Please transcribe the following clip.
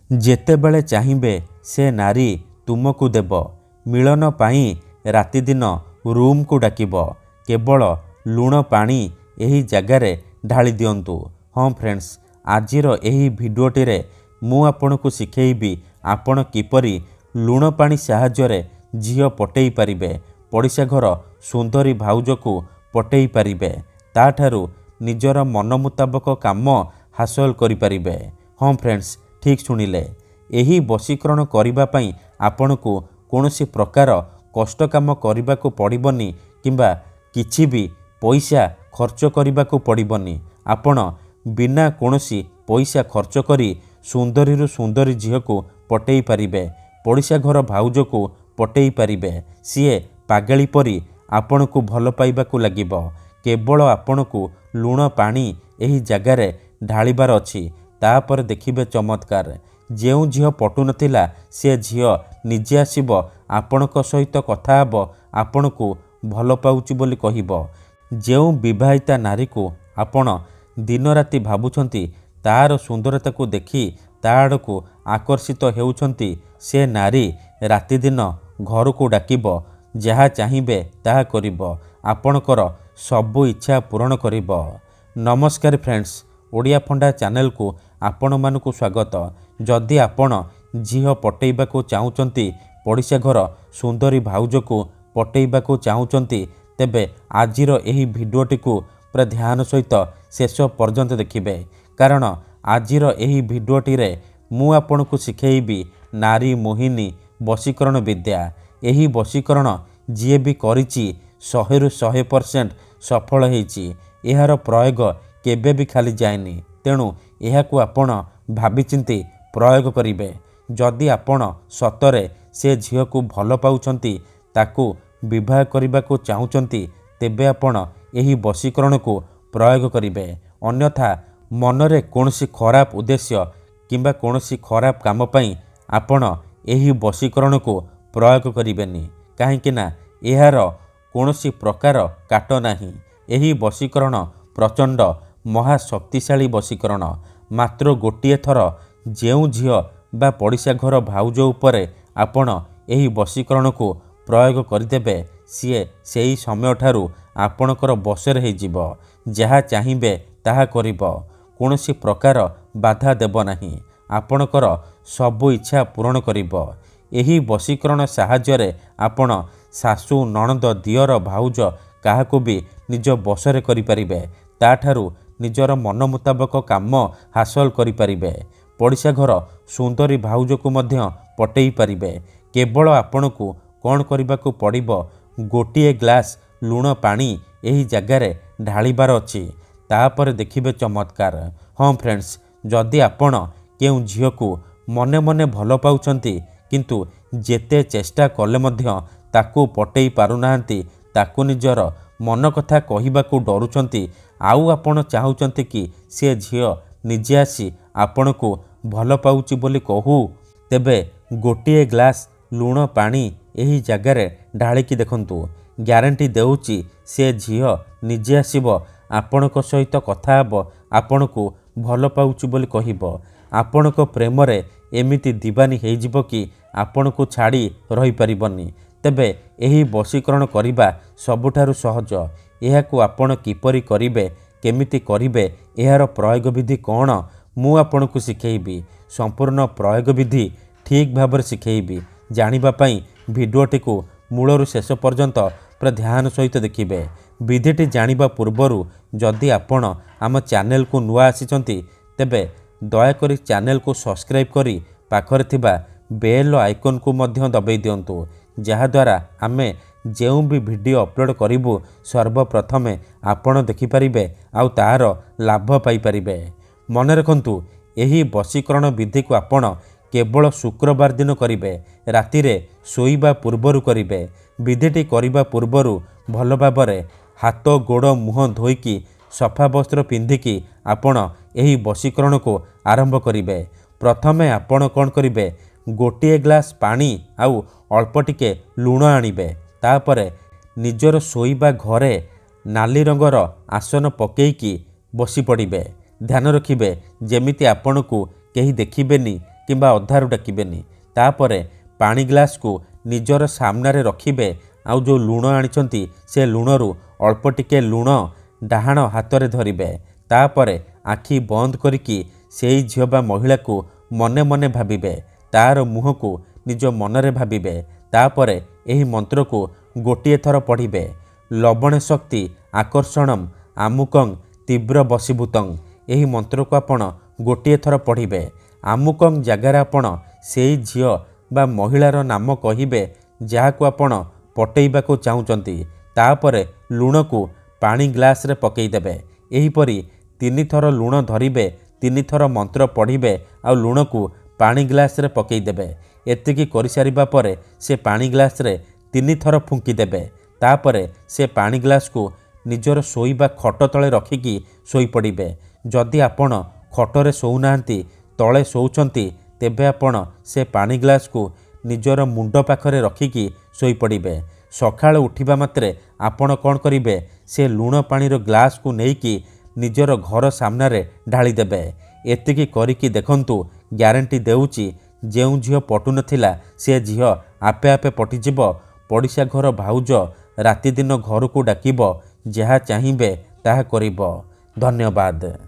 ଯେତେବେଳେ ଚାହିଁବେ ସେ ନାରୀ ତୁମକୁ ଦେବ। ମିଳନ ପାଇଁ ରାତିଦିନ ରୁମ୍କୁ ଡାକିବ। କେବଳ ଲୁଣ ପାଣି ଏହି ଜାଗାରେ ଢାଳି ଦିଅନ୍ତୁ। ହଁ ଫ୍ରେଣ୍ଡସ୍, ଆଜିର ଏହି ଭିଡ଼ିଓଟିରେ ମୁଁ ଆପଣଙ୍କୁ ଶିଖେଇବି ଆପଣ କିପରି ଲୁଣ ପାଣି ସାହାଯ୍ୟରେ ଝିଅ ପଟେଇ ପାରିବେ, ପଡ଼ିଶା ଘର ସୁନ୍ଦରୀ ଭାଉଜକୁ ପଟେଇ ପାରିବେ, ତାଠାରୁ ନିଜର ମନ ମୁତାବକ କାମ ହାସଲ କରିପାରିବେ। ହଁ ଫ୍ରେଣ୍ଡସ୍, ଠିକ୍ ଶୁଣିଲେ। ଏହି ବଶୀକରଣ କରିବା ପାଇଁ ଆପଣଙ୍କୁ କୌଣସି ପ୍ରକାର କଷ୍ଟ କାମ କରିବାକୁ ପଡ଼ିବନି କିମ୍ବା କିଛି ବି ପଇସା ଖର୍ଚ୍ଚ କରିବାକୁ ପଡ଼ିବନି। ଆପଣ ବିନା କୌଣସି ପଇସା ଖର୍ଚ୍ଚ କରି ସୁନ୍ଦରୀରୁ ସୁନ୍ଦରୀ ଝିଅକୁ ପଟେଇ ପାରିବେ, ପଡ଼ିଶା ଘର ଭାଉଜକୁ ପଟେଇ ପାରିବେ। ସିଏ ପାଗଳି ପରି ଆପଣଙ୍କୁ ଭଲ ପାଇବାକୁ ଲାଗିବ। କେବଳ ଆପଣଙ୍କୁ ଲୁଣ ପାଣି ଏହି ଜାଗାରେ ଢାଳିବାର ଅଛି। ତାପରେ ଦେଖିବେ ଚମତ୍କାର। ଯେଉଁ ଝିଅ ପଟୁନଥିଲା ସେ ଝିଅ ନିଜେ ଆସିବ, ଆପଣଙ୍କ ସହିତ କଥା ହେବ, ଆପଣଙ୍କୁ ଭଲ ପାଉଛି ବୋଲି କହିବ। ଯେଉଁ ବିବାହିତା ନାରୀକୁ ଆପଣ ଦିନରାତି ଭାବୁଛନ୍ତି, ତାର ସୁନ୍ଦରତାକୁ ଦେଖି ତା ଆଡ଼କୁ ଆକର୍ଷିତ ହେଉଛନ୍ତି, ସେ ନାରୀ ରାତିଦିନ ଘରକୁ ଡାକିବ, ଯାହା ଚାହିଁବେ ତାହା କରିବ, ଆପଣଙ୍କର ସବୁ ଇଚ୍ଛା ପୂରଣ କରିବ। ନମସ୍କାର ଫ୍ରେଣ୍ଡସ୍, ଓଡ଼ିଆ ଫଣ୍ଡା ଚ୍ୟାନେଲକୁ ଆପଣମାନଙ୍କୁ ସ୍ୱାଗତ। ଯଦି ଆପଣ ଝିଅ ପଟେଇବାକୁ ଚାହୁଁଛନ୍ତି, ପଡ଼ିଶା ଘର ସୁନ୍ଦରୀ ଭାଉଜକୁ ପଟେଇବାକୁ ଚାହୁଁଛନ୍ତି, ତେବେ ଆଜିର ଏହି ଭିଡ଼ିଓଟିକୁ ପୁରା ଧ୍ୟାନ ସହିତ ଶେଷ ପର୍ଯ୍ୟନ୍ତ ଦେଖିବେ। କାରଣ ଆଜିର ଏହି ଭିଡ଼ିଓଟିରେ ମୁଁ ଆପଣଙ୍କୁ ଶିଖେଇବି ନାରୀ ମୋହିନୀ ବଶୀକରଣ ବିଦ୍ୟା। ଏହି ବଶୀକରଣ ଯିଏ ବି କରିଛି 100ରୁ 100% ସଫଳ ହେଇଛି। ଏହାର ପ୍ରୟୋଗ କେବେ ବି ଖାଲି ଯାଏନି। ତେଣୁ ଏହାକୁ ଆପଣ ଭାବିଚିନ୍ତି ପ୍ରୟୋଗ କରିବେ। ଯଦି ଆପଣ ସତରେ ସେ ଝିଅକୁ ଭଲ ପାଉଛନ୍ତି, ତାକୁ ବିବାହ କରିବାକୁ ଚାହୁଁଛନ୍ତି, ତେବେ ଆପଣ ଏହି ବଶୀକରଣକୁ ପ୍ରୟୋଗ କରିବେ। ଅନ୍ୟଥା ମନରେ କୌଣସି ଖରାପ ଉଦ୍ଦେଶ୍ୟ କିମ୍ବା କୌଣସି ଖରାପ କାମ ପାଇଁ ଆପଣ ଏହି ବଶୀକରଣକୁ ପ୍ରୟୋଗ କରିବେନି। କାହିଁକି ନା ଏହାର କୌଣସି ପ୍ରକାର କାଟ ନାହିଁ। ଏହି ବଶୀକରଣ ପ୍ରଚଣ୍ଡ ମହାଶକ୍ତିଶାଳୀ ବଶୀକରଣ। ମାତ୍ର ଗୋଟିଏ ଥର ଯେଉଁ ଝିଅ ବା ପଡ଼ିଶା ଘର ଭାଉଜ ଉପରେ ଆପଣ ଏହି ବଶୀକରଣକୁ ପ୍ରୟୋଗ କରିଦେବେ, ସିଏ ସେହି ସମୟଠାରୁ ଆପଣଙ୍କର ବଶରେ ହେଇଯିବ। ଯାହା ଚାହିଁବେ ତାହା କରିବ। କୌଣସି ପ୍ରକାର ବାଧା ଦେବ ନାହିଁ। ଆପଣଙ୍କର ସବୁ ଇଚ୍ଛା ପୂରଣ କରିବ। ଏହି ବଶୀକରଣ ସାହାଯ୍ୟରେ ଆପଣ ଶାଶୁ, ନଣନ୍ଦ, ଦିଅର, ଭାଉଜ କାହାକୁ ବି ନିଜ ବଶରେ କରିପାରିବେ। ତାଠାରୁ ନିଜର ମନ ମୁତାବକ କାମ ହାସଲ କରିପାରିବେ। ପଡ଼ିଶା ଘର ସୁନ୍ଦରୀ ଭାଉଜକୁ ମଧ୍ୟ ପଟେଇ ପାରିବେ। କେବଳ ଆପଣଙ୍କୁ କ'ଣ କରିବାକୁ ପଡ଼ିବ? ଗୋଟିଏ ଗ୍ଲାସ୍ ଲୁଣ ପାଣି ଏହି ଜାଗାରେ ଢାଳିବାର ଅଛି। ତାପରେ ଦେଖିବେ ଚମତ୍କାର। ହଁ ଫ୍ରେଣ୍ଡସ୍, ଯଦି ଆପଣ କେଉଁ ଝିଅକୁ ମନେ ମନେ ଭଲ ପାଉଛନ୍ତି, କିନ୍ତୁ ଯେତେ ଚେଷ୍ଟା କଲେ ମଧ୍ୟ ତାକୁ ପଟେଇ ପାରୁନାହାନ୍ତି, ତାକୁ ନିଜର ମନ କଥା କହିବାକୁ ଡରୁଛନ୍ତି, ଆଉ ଆପଣ ଚାହୁଁଛନ୍ତି କି ସେ ଝିଅ ନିଜେ ଆସି ଆପଣଙ୍କୁ ଭଲ ପାଉଛି ବୋଲି କହୁ, ତେବେ ଗୋଟିଏ ଗ୍ଲାସ୍ ଲୁଣ ପାଣି ଏହି ଜାଗାରେ ଢାଳିକି ଦେଖନ୍ତୁ। ଗ୍ୟାରେଣ୍ଟି ଦେଉଛି ସେ ଝିଅ ନିଜେ ଆସିବ, ଆପଣଙ୍କ ସହିତ କଥା ହେବ, ଆପଣଙ୍କୁ ଭଲ ପାଉଛି ବୋଲି କହିବ। ଆପଣଙ୍କ ପ୍ରେମରେ ଏମିତି ଦିବାନୀ ହେଇଯିବ କି ଆପଣଙ୍କୁ ଛାଡ଼ି ରହିପାରିବନି। ତେବେ ଏହି ବଶୀକରଣ କରିବା ସବୁଠାରୁ ସହଜ। ଏହାକୁ ଆପଣ କିପରି କରିବେ, କେମିତି କରିବେ, ଏହାର ପ୍ରୟୋଗ ବିଧି କ'ଣ, ମୁଁ ଆପଣଙ୍କୁ ଶିଖେଇବି। ସମ୍ପୂର୍ଣ୍ଣ ପ୍ରୟୋଗ ବିଧି ଠିକ୍ ଭାବରେ ଶିଖେଇବି। ଜାଣିବା ପାଇଁ ଭିଡ଼ିଓଟିକୁ ମୂଳରୁ ଶେଷ ପର୍ଯ୍ୟନ୍ତ ପୁରା ଧ୍ୟାନ ସହିତ ଦେଖିବେ। ବିଧିଟି ଜାଣିବା ପୂର୍ବରୁ ଯଦି ଆପଣ ଆମ ଚ୍ୟାନେଲକୁ ନୂଆ ଆସିଛନ୍ତି, ତେବେ ଦୟାକରି ଚ୍ୟାନେଲକୁ ସବସ୍କ୍ରାଇବ୍ କରି ପାଖରେ ଥିବା ବେଲ୍ ଆଇକନ୍କୁ ମଧ୍ୟ ଦବାଇ ଦିଅନ୍ତୁ। ଯାହାଦ୍ୱାରା ଆମେ ଯେଉଁ ବି ଭିଡ଼ିଓ ଅପଲୋଡ଼ କରିବୁ, ସର୍ବପ୍ରଥମେ ଆପଣ ଦେଖିପାରିବେ ଆଉ ତାହାର ଲାଭ ପାଇପାରିବେ। ମନେ ରଖନ୍ତୁ, ଏହି ବଶୀକରଣ ବିଧିକୁ ଆପଣ କେବଳ ଶୁକ୍ରବାର ଦିନ କରିବେ। ରାତିରେ ଶୋଇବା ପୂର୍ବରୁ କରିବେ। ବିଧିଟି କରିବା ପୂର୍ବରୁ ଭଲ ଭାବରେ ହାତ, ଗୋଡ଼, ମୁହଁ ଧୋଇକି ସଫା ବସ୍ତ୍ର ପିନ୍ଧିକି ଆପଣ ଏହି ବଶୀକରଣକୁ ଆରମ୍ଭ କରିବେ। ପ୍ରଥମେ ଆପଣ କ'ଣ କରିବେ? ଗୋଟିଏ ଗ୍ଲାସ୍ ପାଣି ଆଉ ଅଳ୍ପ ଟିକେ ଲୁଣ ଆଣିବେ। ତାପରେ ନିଜର ଶୋଇବା ଘରେ ନାଲି ରଙ୍ଗର ଆସନ ପକେଇକି ବସି ପଡ଼ିବେ। ଧ୍ୟାନ ରଖିବେ ଯେମିତି ଆପଣଙ୍କୁ କେହି ଦେଖିବେନି, किंबा अधारू डाकिबेनी। तापरे पानी ग्लास को निजर सामने रखिबे। आउ जो लुण आनिछंती से लुणरू अल्प टिके लुण डाहाण हाथ में धरिबे। तापरे आखि बंद करिकी सेई झियो बा महिला को मने मने भाबिबे। तार मुह को निज मनरे भाबिबे। तापरे एही मंत्र को गोटिए थर पढ़िबे। लवणे शक्ति आकर्षणम आमुकं तीव्र बशीभूतं। एही मंत्र को आपण गोटिए थर पढ़िबे। आमुकं जगार आपण सेई झियो बा महिलार नाम कहिबे जहाको आपण पटेइबाको चाहुचंती। तापरे लुण को पानी ग्लास रे पकई देबे। एहीपरि 3 थर लुण धरिबे, 3 थर मंत्र पढ़िबे आ लुण को पानी ग्लास रे पकई देबे। एतिकी करि सारिबा परे से पानी ग्लास रे 3 थर फुंकी देबे। तापरे से पानी ग्लास को निजर शोइबा खट तले रखिकी शोई पड़िबे। जदि आपण खटरे शोउनाहांती तले शोउचंती तेबे आपण से पानी ग्लास को निजर मुंड पाखरे रखिकी शोई पड़िबे। सकाळ उठिबा मात्रे आपण कौन करिबे से लुण पानीर ग्लास को नेइकी निजर घर सामने ढाली देबे। एतिकी करिकी देखंतु ग्यारंटी देउची जेउ झियो पटु नथिला से झियो आपे आपे पटिजिब। पड़िशा घर भाउज राति दिन घर को डाकिब। जहा चाहिबे ताहा करिब। धन्यवाद।